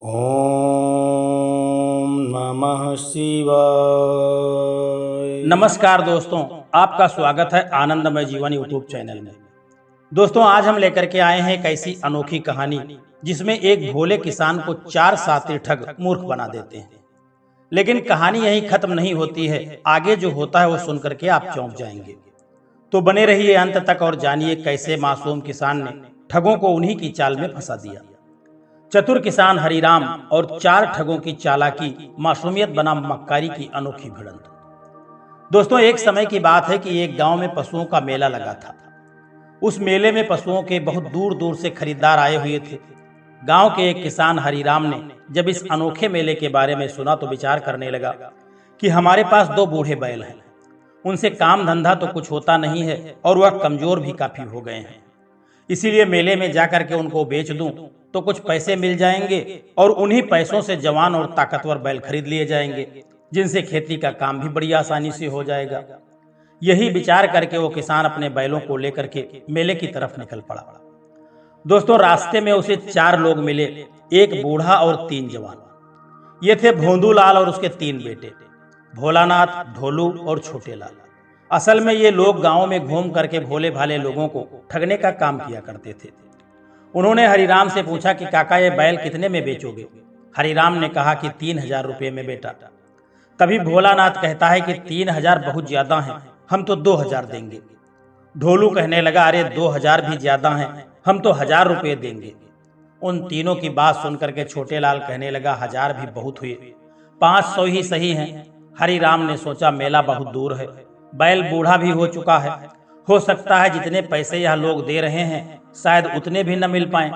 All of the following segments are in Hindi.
ओम नमः शिवाय। नमस्कार दोस्तों, आपका स्वागत है आनंदमय जीवन यूट्यूब चैनल में। दोस्तों, आज हम लेकर के आए हैं एक ऐसी अनोखी कहानी जिसमें एक भोले किसान को चार शातिर ठग मूर्ख बना देते हैं। लेकिन कहानी यहीं खत्म नहीं होती है, आगे जो होता है वो सुन करके आप चौंक जाएंगे। तो बने रहिए अंत तक और जानिए कैसे मासूम किसान ने ठगों को उन्हीं की चाल में फंसा दिया। चतुर किसान हरिराम और चार ठगों की चालाकी, मासूमियत बनाम मक्कारी की अनोखी भिड़ंत। दोस्तों, एक समय की बात है कि एक गांव में पशुओं का मेला लगा था। उस मेले में पशुओं के बहुत दूर दूर से खरीदार आए हुए थे। गांव के एक किसान हरिराम ने जब इस अनोखे मेले के बारे में सुना तो विचार करने लगा कि हमारे पास दो बूढ़े बैल हैं, उनसे काम धंधा तो कुछ होता नहीं है और वह कमजोर भी काफी हो गए हैं। इसीलिए मेले में जाकर के उनको बेच दूं तो कुछ पैसे मिल जाएंगे और उन्हीं पैसों से जवान और ताकतवर बैल खरीद लिए जाएंगे, जिनसे खेती का काम भी बड़ी आसानी से हो जाएगा। यही विचार करके वो किसान अपने बैलों को लेकर के मेले की तरफ निकल पड़ा। दोस्तों, रास्ते में उसे चार लोग मिले, एक बूढ़ा और तीन जवान। ये थे भोंदूलाल और उसके तीन बेटे, भोलानाथ, ढोलू और छोटे लाल। असल में ये लोग गांव में घूम करके भोले भाले लोगों को ठगने का काम किया करते थे। उन्होंने हरिराम से पूछा कि काका, ये बैल कितने में बेचोगे? हरिराम ने कहा कि 3,000 रुपये में बेटा। तभी भोलानाथ कहता है कि 3,000 बहुत ज्यादा हैं, हम तो 2,000 देंगे। ढोलू कहने लगा, अरे 2,000 भी ज्यादा हैं, हम तो 1,000 रुपये देंगे। उन तीनों की बात सुनकर के छोटे लाल कहने लगा, 1,000 भी बहुत हुए, 500 ही सही हैं। हरिराम ने सोचा मेला बहुत दूर है, बैल बूढ़ा भी हो चुका है, हो सकता है जितने पैसे यह लोग दे रहे हैं शायद उतने भी न मिल पाए,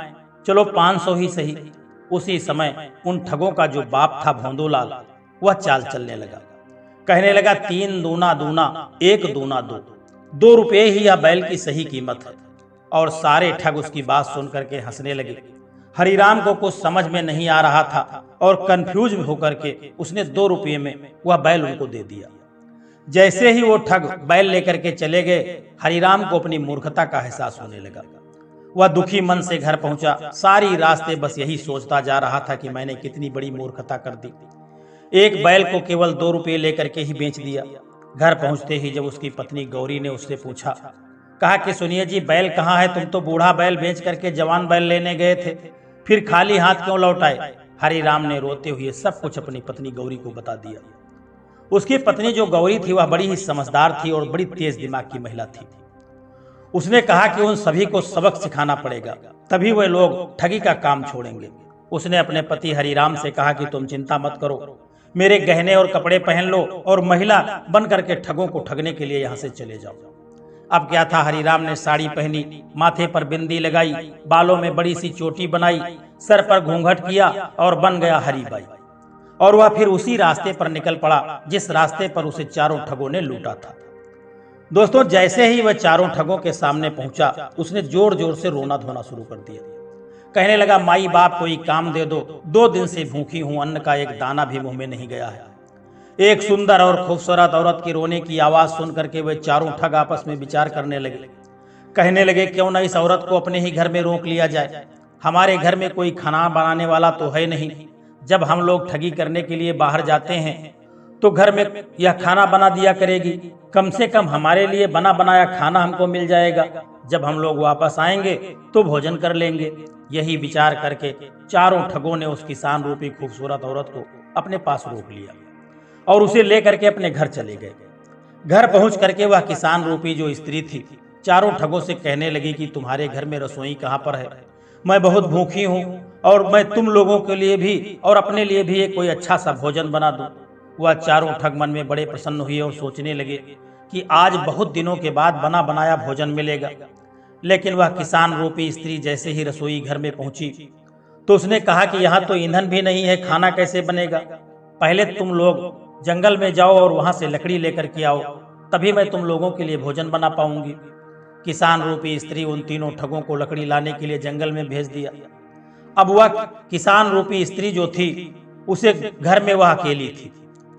चलो 500 ही सही। उसी समय उन ठगों का जो बाप था भोंदूलाल, वह चाल चलने लगा। कहने लगा, 3 दूना दूना 1 दूना 2, 2 रुपये ही यह बैल की सही कीमत है। और सारे ठग उसकी बात सुन करके हंसने लगे। हरिराम को कुछ समझ में नहीं आ रहा था और कंफ्यूज होकर के उसने 2 रुपये में वह बैल उनको दे दिया। जैसे ही वो ठग बैल लेकर के चले गए, हरिराम को अपनी मूर्खता का एहसास होने लगा। वह दुखी मन से घर पहुंचा। सारी रास्ते बस यही सोचता जा रहा था कि मैंने कितनी बड़ी मूर्खता कर दी, एक बैल को केवल 2 रुपये लेकर के ही बेच दिया। घर पहुंचते ही जब उसकी पत्नी गौरी ने उससे पूछा, कहा कि सुनिए जी, बैल कहाँ है? तुम तो बूढ़ा बैल बेच करके जवान बैल लेने गए थे, फिर खाली हाथ क्यों लौट आए? हरिराम ने रोते हुए सब कुछ अपनी पत्नी गौरी को बता दिया। उसकी पत्नी जो गौरी थी वह बड़ी ही समझदार थी और बड़ी तेज दिमाग की महिला थी। उसने कहा कि उन सभी को सबक सिखाना पड़ेगा, तभी वे लोग ठगी का काम छोड़ेंगे। उसने अपने पति हरिराम से कहा कि तुम चिंता मत करो, मेरे गहने और कपड़े पहन लो और महिला बन करके ठगों को ठगने के लिए यहाँ से चले जाओ। अब क्या था, हरिराम ने साड़ी पहनी, माथे पर बिंदी लगाई, बालों में बड़ी सी चोटी बनाई, सर पर घूंघट किया और बन गया हरिबाई। और वह फिर उसी रास्ते पर निकल पड़ा जिस रास्ते पर उसे चारों ठगों ने लूटा था। दोस्तों, जैसे ही वह चारों ठगों के सामने पहुंचा, उसने जोर जोर से रोना धोना शुरू कर दिया। कहने लगा, माई बाप कोई काम दे दो, 2 दिन से भूखी हूं, अन्न का एक दाना भी मुंह में नहीं गया है। एक सुंदर और खूबसूरत औरत की रोने की आवाज सुन करके वे चारों ठग आपस में विचार करने लगे। कहने लगे, क्यों न इस औरत को अपने ही घर में रोक लिया जाए, हमारे घर में कोई खाना बनाने वाला तो है नहीं। जब हम लोग ठगी करने के लिए बाहर जाते हैं तो घर में यह खाना बना दिया करेगी, कम से कम हमारे लिए बना बनाया खाना हमको मिल जाएगा, जब हम लोग वापस आएंगे तो भोजन कर लेंगे। यही विचार करके चारों ठगों ने उस किसान रूपी खूबसूरत औरत को अपने पास रोक लिया और उसे लेकर के अपने घर चले गए। घर पहुंच करके वह किसान रूपी जो स्त्री थी चारों ठगों से कहने लगी कि तुम्हारे घर में रसोई कहाँ पर है, मैं बहुत भूखी हूँ और मैं तुम लोगों के लिए भी और अपने लिए भी एक कोई अच्छा सा भोजन बना दूं। वह चारों ठग मन में बड़े प्रसन्न हुए और सोचने लगे कि आज बहुत दिनों के बाद बना बनाया भोजन मिलेगा। लेकिन वह किसान रूपी स्त्री जैसे ही रसोई घर में पहुंची तो उसने कहा कि यहाँ तो ईंधन भी नहीं है, खाना कैसे बनेगा? पहले तुम लोग जंगल में जाओ और वहां से लकड़ी लेकर के आओ, तभी मैं तुम लोगों के लिए भोजन बना पाऊंगी। किसान रूपी स्त्री उन तीनों ठगों को लकड़ी लाने के लिए जंगल में भेज दिया। अब वह किसान रूपी स्त्री जो थी उसे घर में वह अकेली थी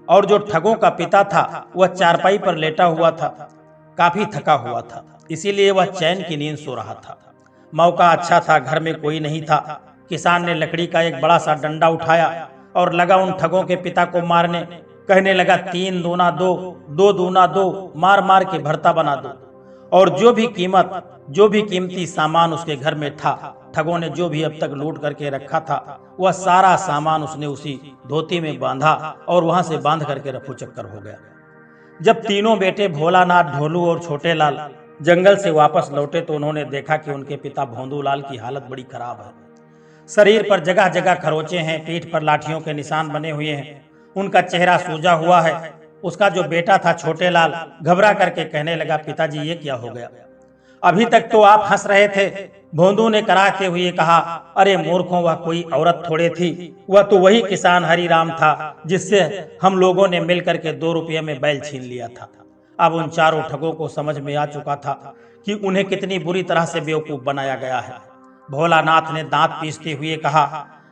और जो ठगों का पिता था वह चारपाई पर लेटा हुआ था, काफी थका हुआ था, इसीलिए वह चैन की नींद सो रहा था। मौका अच्छा था, घर में कोई नहीं था किसान ने लकड़ी का एक बड़ा सा डंडा उठाया और लगा उन ठगों के पिता को मारने। कहने लगा 3 दूना 2, 2 दूना 2, मार मार के भरता बना दो। और जो भी कीमती सामान उसके घर में था, ठगों ने जो भी अब तक लूट करके रखा था, वह सारा सामान उसने उसी धोती में बांधा और वहां से बांध करके रफू चक्कर हो गया। जब तीनों बेटे भोलानाथ, ढोलू और छोटे लाल जंगल से वापस लौटे तो उन्होंने देखा कि उनके पिता भोंदूलाल की हालत बड़ी खराब है। शरीर पर जगह जगह खरोचे हैं, पीठ पर लाठियों के निशान बने हुए हैं, उनका चेहरा सूजा हुआ है। उसका जो बेटा था छोटे लाल घबरा करके कहने लगा, पिताजी ये क्या हो गया? अभी तक तो आप हंस रहे थे। भोंदू ने कराहते हुए कहा, अरे मूर्खों, वह कोई औरत थोड़े थी, वह तो वही किसान हरिराम था जिससे हम लोगों ने मिलकर के 2 रुपये में बैल छीन लिया था। अब उन चारों ठगों को समझ में आ चुका था कि उन्हें कितनी बुरी तरह से बेवकूफ बनाया गया है। भोलानाथ ने दांत पीसते हुए कहा,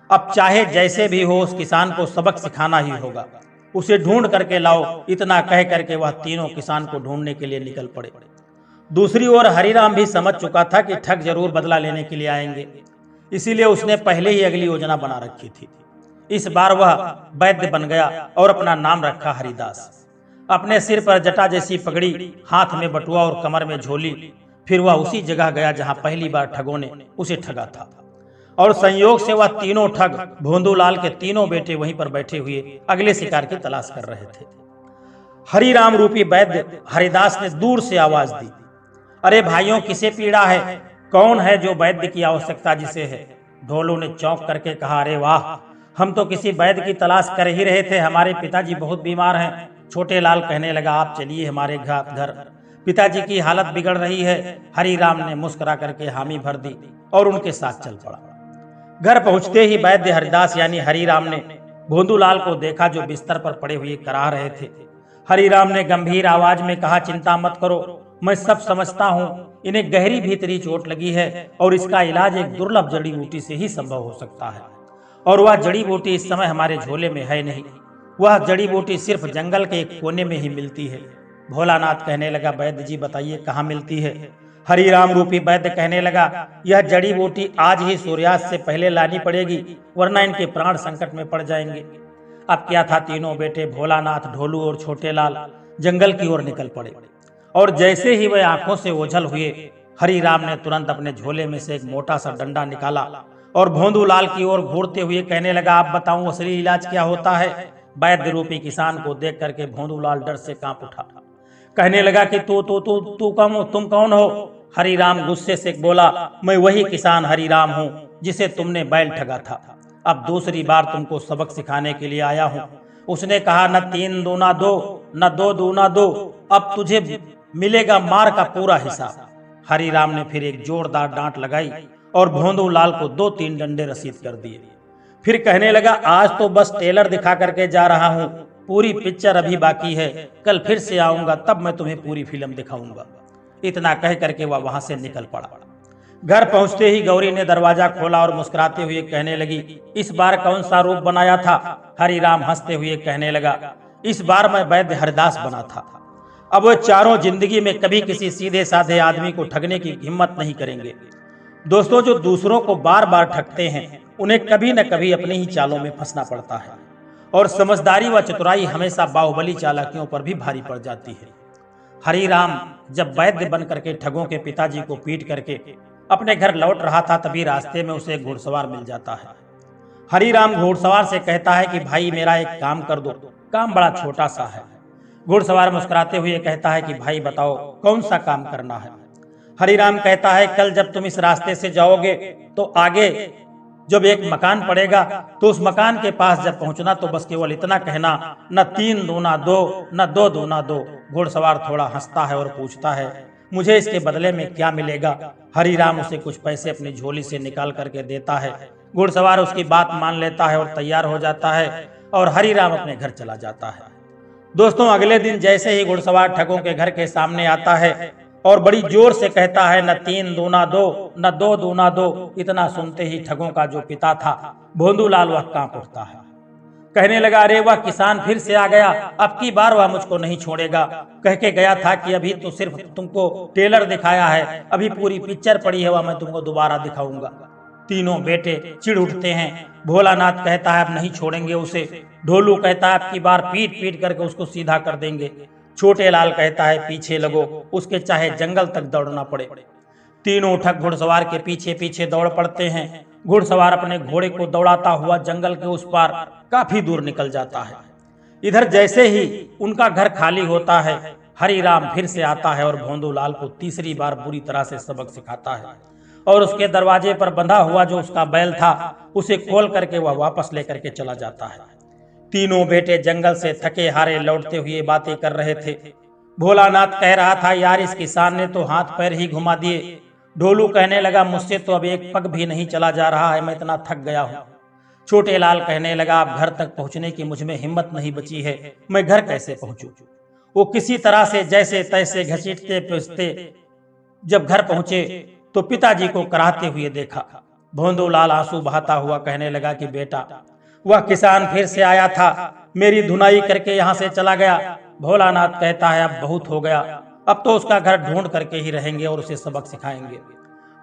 अब चाहे जैसे भी हो उस किसान को सबक सिखाना ही होगा, उसे ढूंढ करके लाओ। इतना कह करके वह तीनों किसान को ढूंढने के लिए निकल पड़े। दूसरी ओर हरिराम भी समझ चुका था कि ठग जरूर बदला लेने के लिए आएंगे, इसीलिए उसने पहले ही अगली योजना बना रखी थी। इस बार वह वैद्य बन गया और अपना नाम रखा हरिदास। अपने सिर पर जटा जैसी पगड़ी, हाथ में बटुआ और कमर में झोली। फिर वह उसी जगह गया जहां पहली बार ठगों ने उसे ठगा था। और संयोग से वह तीनों ठग भोंदूलाल के तीनों बेटे वहीं पर बैठे हुए अगले शिकार की तलाश कर रहे थे। हरिराम रूपी वैद्य हरिदास ने दूर से आवाज दी, अरे भाइयों, किसे पीड़ा है? कौन है जो वैद्य की आवश्यकता जिसे है? ढोलू ने चौंक करके कहा, अरे वाह, हम तो किसी वैद्य की तलाश कर ही रहे थे, हमारे पिताजी बहुत बीमार हैं। छोटे लाल कहने लगा, आप चलिए हमारे घर, पिताजी की हालत बिगड़ रही है। हरिराम ने मुस्कुरा करके हामी भर दी और उनके साथ चल पड़ा। घर पहुंचते ही वैद्य हरिदास यानी हरिराम ने भोंदूलाल को देखा जो बिस्तर पर पड़े हुए कराह रहे थे। हरिराम ने गंभीर आवाज में कहा, चिंता मत करो, मैं सब समझता हूँ। इन्हें गहरी भीतरी चोट लगी है और इसका इलाज एक दुर्लभ जड़ी बूटी से ही संभव हो सकता है, और वह जड़ी बूटी इस समय हमारे झोले में है नहीं। वह जड़ी बूटी सिर्फ जंगल के एक कोने में ही मिलती है। भोलानाथ कहने लगा, वैद्य जी बताइए कहाँ मिलती है? हरिराम रूपी वैद्य कहने लगा, यह जड़ी बूटी आज ही सूर्यास्त से पहले लानी पड़ेगी, वरना इनके प्राण संकट में पड़ जाएंगे। अब क्या था, तीनों बेटे भोलानाथ, ढोलू और छोटे लाल जंगल की ओर निकल पड़े। और जैसे ही वे आंखों से ओझल हुए, हरिराम ने तुरंत अपने झोले में से एक मोटा सा डंडा निकाला और भोंदूलाल की ओर घूरते हुए कहने लगा, आप बताऊं असली इलाज क्या होता है? वैद्य रूपी किसान को देख करके भोंदूलाल डर से कांप उठा। कहने लगा कि तुम कौन हो? हरिराम गुस्से से बोला, मैं वही किसान हरिराम हूँ जिसे तुमने बैल ठगा था। अब दूसरी बार तुमको सबक सिखाने के लिए आया हूँ। उसने कहा, न 3 दूना 2, न 2 दूना 2, अब तुझे मिलेगा मार का पूरा हिसाब। हरिराम ने फिर एक जोरदार डांट लगाई और भोंदूलाल को 2-3 डंडे रसीद कर दिए। फिर कहने लगा, आज तो बस टेलर दिखा करके जा रहा हूँ, पूरी पिक्चर अभी बाकी है, कल फिर से आऊंगा, तब मैं तुम्हें पूरी फिल्म दिखाऊंगा। इतना कह करके वह वहां से निकल पड़ा। घर पहुंचते ही गौरी ने दरवाजा खोला और मुस्कुराते हुए कहने लगी, इस बार कौन सा रूप बनाया था? हरिराम हंसते हुए कहने लगा, इस बार मैं वैद्य हरिदास बना था। अब वो चारों जिंदगी में कभी किसी सीधे साधे आदमी को ठगने की हिम्मत नहीं करेंगे। दोस्तों, जो दूसरों को बार बार ठगते हैं उन्हें कभी न कभी अपनी ही चालों में फंसना पड़ता है, और समझदारी व चतुराई हमेशा बाहुबली चालाकियों पर भी भारी पड़ जाती है। हरिराम जब वैद्य बन करके ठगों के पिताजी को पीट करके अपने घर लौट रहा था, तभी रास्ते में उसे एक घुड़सवार मिल जाता है। हरिराम घुड़सवार से कहता है कि भाई मेरा एक काम कर दो, काम बड़ा छोटा सा है। घुड़सवार मुस्कुराते हुए कहता है कि भाई बताओ कौन सा काम करना है? हरिराम कहता है, कल जब तुम इस रास्ते से जाओगे तो आगे जब एक मकान पड़ेगा तो उस मकान के पास जब पहुंचना तो बस केवल इतना कहना, न 3 दूना 2, न 2 दूना 2। घुड़सवार थोड़ा हंसता है और पूछता है, मुझे इसके बदले में क्या मिलेगा? हरिराम उसे कुछ पैसे अपनी झोली से निकाल करके देता है। घुड़सवार उसकी बात मान लेता है और तैयार हो जाता है और हरिराम अपने घर चला जाता है। दोस्तों, अगले दिन जैसे ही घुड़सवार ठगों के घर के सामने आता है और बड़ी जोर से कहता है, न 3 दूना 2, न 2 दूना 2। इतना सुनते ही ठगों का जो पिता था भोंदूलाल वह कांप उठता है। कहने लगा, अरे वह किसान फिर से आ गया, अब की बार वह मुझको नहीं छोड़ेगा। कह के गया था कि अभी तो सिर्फ तुमको टेलर दिखाया है, अभी पूरी पिक्चर पड़ी है, वह मैं तुमको दोबारा दिखाऊंगा। तीनों बेटे चिढ़ उठते हैं। भोलानाथ कहता है अब नहीं छोड़ेंगे उसे। ढोलू कहता है अब की बार पीट पीट करके उसको सीधा कर देंगे। छोटे लाल कहता है पीछे लगो, उसके चाहे जंगल तक दौड़ना पड़े। तीनों ठग घुड़सवार के पीछे पीछे दौड़ पड़ते हैं। घुड़सवार अपने घोड़े को दौड़ाता हुआ जंगल के उस पार काफी दूर निकल जाता है। इधर जैसे ही उनका घर खाली होता है, हरि राम फिर से आता है और भोंदूलाल को तीसरी बार बुरी तरह से सबक सिखाता है और उसके दरवाजे पर बंधा हुआ जो उसका बैल था उसे खोल करके वह वापस लेकर के चला जाता है। तीनों बेटे जंगल से थके हारे लौटते हुए बातें कर रहे थे। भोलानाथ कह रहा था यार इस किसान ने तो हाथ पैर ही घुमा दिए। ढोलू कहने लगा मुझसे तो अब एक पग भी नहीं चला जा रहा है, मैं इतना थक गया हूँ। छोटे लाल कहने लगा अब घर तक पहुंचने की मुझ में हिम्मत नहीं बची है, मैं घर कैसे पहुंचूं। वो किसी तरह से जैसे तैसे घसीटते पिसते जब घर पहुंचे तो पिताजी को कराहते हुए देखा। भोंदूलाल आंसू बहाता हुआ कहने लगा कि बेटा वह किसान फिर से आया था, मेरी धुनाई करके यहाँ से चला गया। भोलानाथ कहता है अब बहुत हो गया, अब तो उसका घर ढूंढ करके ही रहेंगे और उसे सबक सिखाएंगे।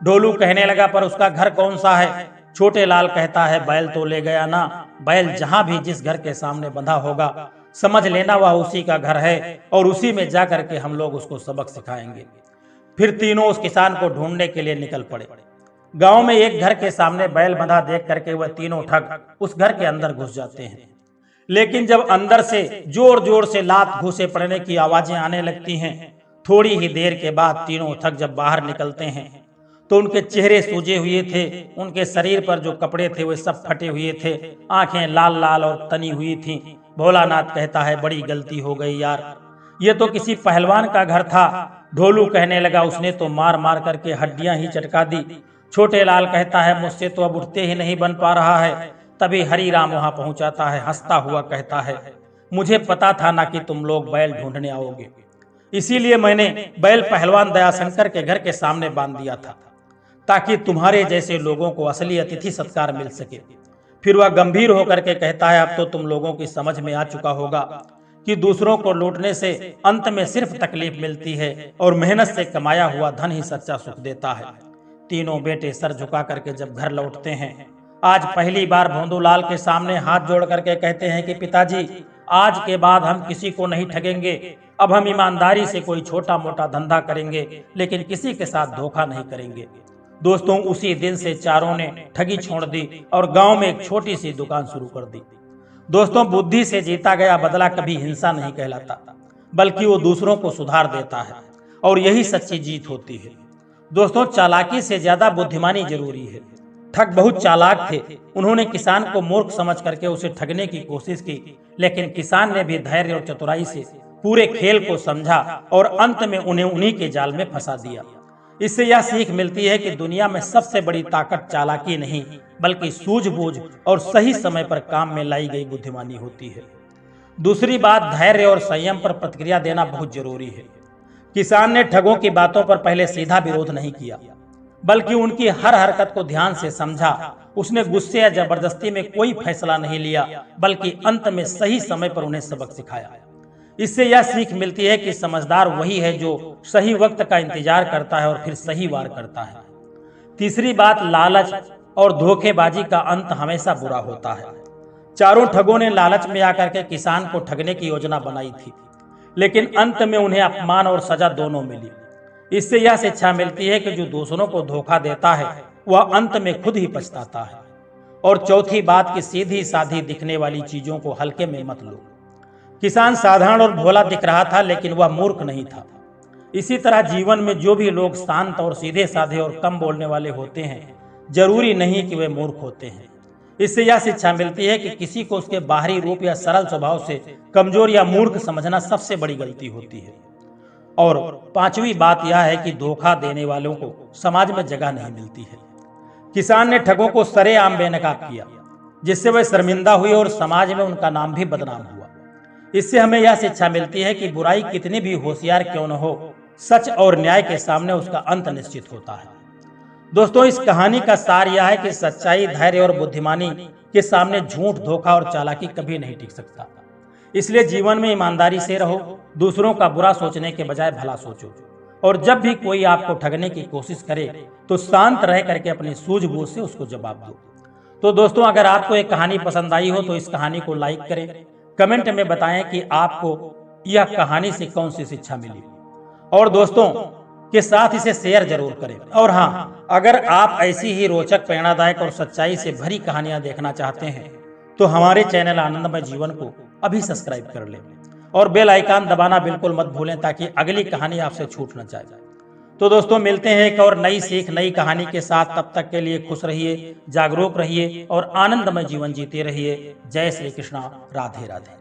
ढोलू कहने लगा पर उसका घर कौन सा है। छोटे लाल कहता है बैल तो ले गया ना, बैल जहां भी जिस घर के सामने बंधा होगा समझ लेना वह उसी का घर है और उसी में जा करके हम लोग उसको सबक सिखाएंगे। फिर तीनों उस किसान को ढूंढने के लिए निकल पड़े। गांव में एक घर के सामने बैल बंधा देख करके वह तीनों ठग उस घर के अंदर घुस जाते हैं। लेकिन जब अंदर से जोर जोर से लात घुसे पड़ने की आवाजें आने लगती हैं, थोड़ी ही देर के बाद तीनों ठग जब बाहर निकलते हैं तो उनके चेहरे सूजे हुए थे, उनके शरीर पर जो कपड़े थे वे सब फटे हुए थे, आंखें लाल लाल और तनी हुई थीं। भोलानाथ कहता है बड़ी गलती हो गई यार, ये तो किसी पहलवान का घर था। ढोलू कहने लगा उसने तो मार मार करके हड्डियां ही चटका दी। छोटे लाल कहता है मुझसे तो अब उठते ही नहीं बन पा रहा है। तभी हरि राम वहां पहुंचाता है, हंसता हुआ कहता है मुझे पता था ना कि तुम लोग बैल ढूंढने आओगे, इसीलिए मैंने बैल पहलवान दयाशंकर के घर के सामने बांध दिया था ताकि तुम्हारे जैसे लोगों को असली अतिथि सत्कार मिल सके। फिर वह गंभीर होकर के कहता है अब तो तुम लोगों की समझ में आ चुका होगा कि दूसरों को लूटने से अंत में सिर्फ तकलीफ मिलती है और मेहनत से कमाया हुआ धन ही सच्चा सुख देता है। तीनों बेटे सर झुका करके जब घर लौटते हैं, आज पहली बार भोंदूलाल के सामने हाथ जोड़ करके कहते हैं कि पिताजी आज के बाद हम किसी को नहीं ठगेंगे, अब हम ईमानदारी से कोई छोटा मोटा धंधा करेंगे लेकिन किसी के साथ धोखा नहीं करेंगे। दोस्तों उसी दिन से चारों ने ठगी छोड़ दी और गांव में एक छोटी सी दुकान शुरू कर दी। दोस्तों बुद्धि से जीता गया बदला कभी हिंसा नहीं कहलाता, बल्कि वो दूसरों को सुधार देता है और यही सच्ची जीत होती है। दोस्तों चालाकी से ज्यादा बुद्धिमानी जरूरी है। ठग बहुत चालाक थे, उन्होंने किसान को मूर्ख समझ करके उसे ठगने की कोशिश की, लेकिन किसान ने भी धैर्य और चतुराई से पूरे खेल को समझा और अंत में उन्हें उन्हीं के जाल में फंसा दिया। इससे यह सीख मिलती है कि दुनिया में सबसे बड़ी ताकत चालाकी नहीं बल्कि सूझबूझ और सही समय पर काम में लाई गई बुद्धिमानी होती है। दूसरी बात धैर्य और संयम पर प्रतिक्रिया देना बहुत जरूरी है। किसान ने ठगों की बातों पर पहले सीधा विरोध नहीं किया, बल्कि उनकी हर हरकत को ध्यान से समझा। उसने गुस्से या जबरदस्ती में कोई फैसला नहीं लिया, बल्कि अंत में सही समय पर उन्हें सबक सिखाया। इससे यह सीख मिलती है कि समझदार वही है जो सही वक्त का इंतजार करता है और फिर सही वार करता है। तीसरी बात लालच और धोखेबाजी का अंत हमेशा बुरा होता है। चारों ठगों ने लालच में आकर के किसान को ठगने की योजना बनाई थी, लेकिन अंत में उन्हें अपमान और सजा दोनों मिली। इससे यह शिक्षा मिलती है कि जो दूसरों को धोखा देता है वह अंत में खुद ही पछताता है। और चौथी बात कि सीधी साधी दिखने वाली चीजों को हल्के में मत लो। किसान साधारण और भोला दिख रहा था, लेकिन वह मूर्ख नहीं था। इसी तरह जीवन में जो भी लोग शांत और सीधे साधे और कम बोलने वाले होते हैं, जरूरी नहीं कि वे मूर्ख होते हैं। इससे यह शिक्षा मिलती है कि किसी को उसके बाहरी रूप या सरल स्वभाव से कमजोर या मूर्ख समझना सबसे बड़ी गलती होती है। और पांचवी बात यह है कि धोखा देने वालों को समाज में जगह नहीं मिलती है। किसान ने ठगों को सरेआम बेनकाब किया, जिससे वे शर्मिंदा हुए और समाज में उनका नाम भी बदनाम हुआ। इससे हमें यह शिक्षा मिलती है कि बुराई कितनी भी होशियार क्यों न हो, सच और न्याय के सामने उसका अंत निश्चित होता है। दोस्तों इस कहानी का सार यह है कि सच्चाई, धैर्य और बुद्धिमानी के सामने झूठ, धोखा और चालाकी कभी नहीं टिक सकता। इसलिए जीवन में ईमानदारी से रहो, दूसरों का बुरा सोचने के बजाय भला सोचो। और जब भी कोई आपको ठगने की कोशिश करे तो शांत रह करके अपनी सूझबूझ से उसको जवाब दो। तो दोस्तों, अगर आपको एक कहानी पसंद आई हो तो इस कहानी को लाइक करें, कमेंट में बताएं कि आपको यह कहानी से कौन सी शिक्षा मिली, और दोस्तों के साथ इसे शेयर जरूर करें। और हाँ, अगर आप ऐसी ही रोचक, प्रेरणादायक और सच्चाई से भरी कहानियां देखना चाहते हैं तो हमारे चैनल आनंदमय जीवन को अभी सब्सक्राइब कर लें और बेल आइकन दबाना बिल्कुल मत भूलें ताकि अगली कहानी आपसे छूट न जाए। तो दोस्तों, मिलते हैं एक और नई सीख, नई कहानी के साथ। तब तक के लिए खुश रहिए, जागरूक रहिए और आनंदमय जीवन जीते रहिए। जय श्री कृष्णा, राधे राधे।